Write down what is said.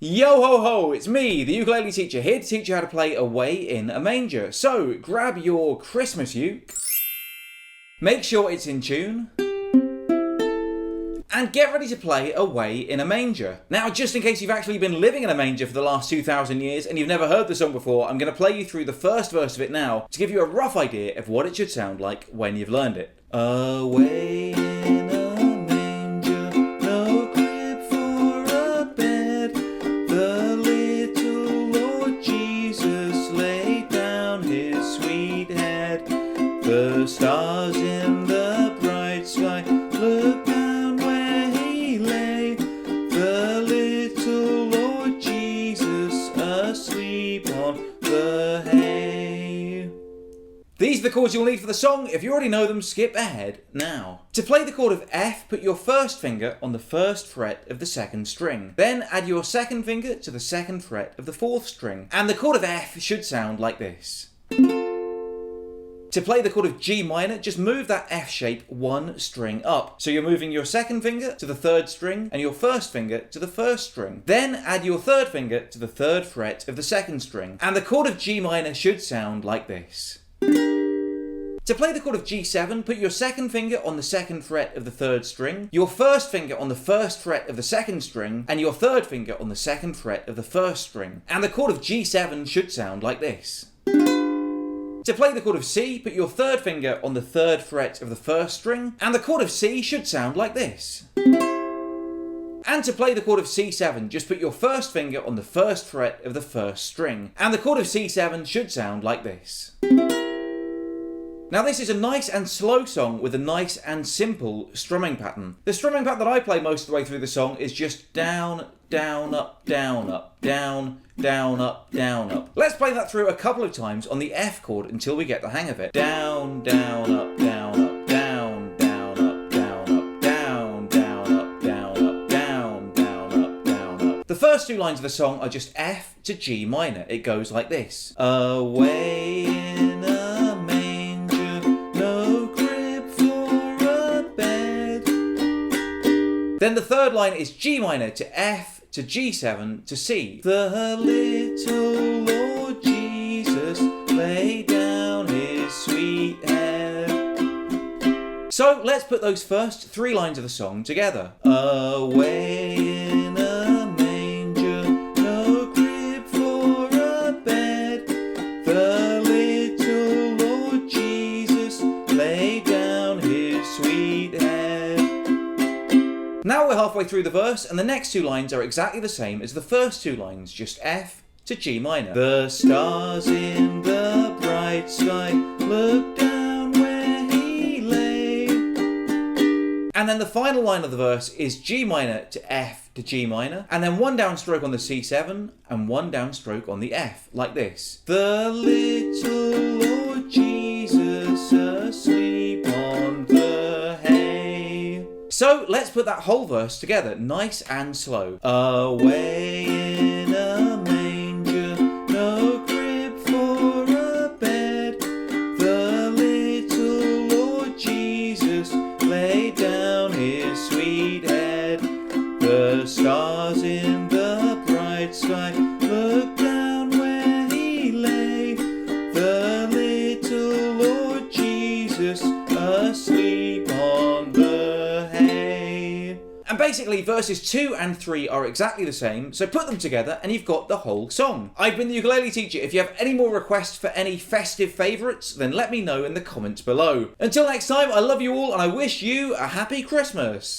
Yo ho ho, it's me, the ukulele teacher, here to teach you how to play Away in a Manger. So, grab your Christmas uke, make sure it's in tune, and get ready to play Away in a Manger. Now, just in case you've actually been living in a manger for the last 2,000 years and you've never heard the song before, I'm going to play you through the first verse of it now to give you a rough idea of what it should sound like when you've learned it. Away in a manger, no crib for a bed, the little Lord Jesus laid down his sweet head. The stars in the bright sky looked down where he lay, the little Lord Jesus asleep on the hay. These are the chords you'll need for the song. If you already know them, skip ahead now. To play the chord of F, put your first finger on the first fret of the second string. Then add your second finger to the second fret of the fourth string. And the chord of F should sound like this. To play the chord of G minor, just move that F shape one string up. So you're moving your second finger to the third string and your first finger to the first string. Then add your third finger to the third fret of the second string. And the chord of G minor should sound like this. To play the chord of G7, put your second finger on the second fret of the third string, your first finger on the first fret of the second string, and your third finger on the second fret of the first string. And the chord of G7 should sound like this. To play the chord of C, put your third finger on the third fret of the first string, and the chord of C should sound like this. And to play the chord of C7, just put your first finger on the first fret of the first string, and the chord of C7 should sound like this. Now this is a nice and slow song with a nice and simple strumming pattern. The strumming pattern that I play most of the way through the song is just down, down, up, down, up, down, down, up, down, up. Let's play that through a couple of times on the F chord until we get the hang of it. Down, down, up, down, up, down, down, up, down, up, down, down, up, down, up, down, down, up, down, up. The first two lines of the song are just F to G minor. It goes like this. Away in a manger, no crib for a bed. Then the third line is G minor to F to G7 to C. The little Lord Jesus laid down his sweet head. So let's put those first three lines of the song together. Away in a manger, no crib for a bed, the little Lord Jesus laid down his sweet head. Now we're halfway through the verse, and the next two lines are exactly the same as the first two lines, just F to G minor. The stars in the bright sky looked down where he lay. And then the final line of the verse is G minor to F to G minor, and then one downstroke on the C7 and one downstroke on the F, like this. The little Lord Jesus asleep on the hay. So let's put that whole verse together, nice and slow. Away in a manger, no crib for a bed, the little Lord Jesus laid down his sweet head. The stars in the bright sky looked down where he lay, the little Lord Jesus asleep on the hay. And basically verses 2 and 3 are exactly the same, so put them together and you've got the whole song. I've been the ukulele teacher. If you have any more requests for any festive favourites, then let me know in the comments below. Until next time, I love you all and I wish you a happy Christmas.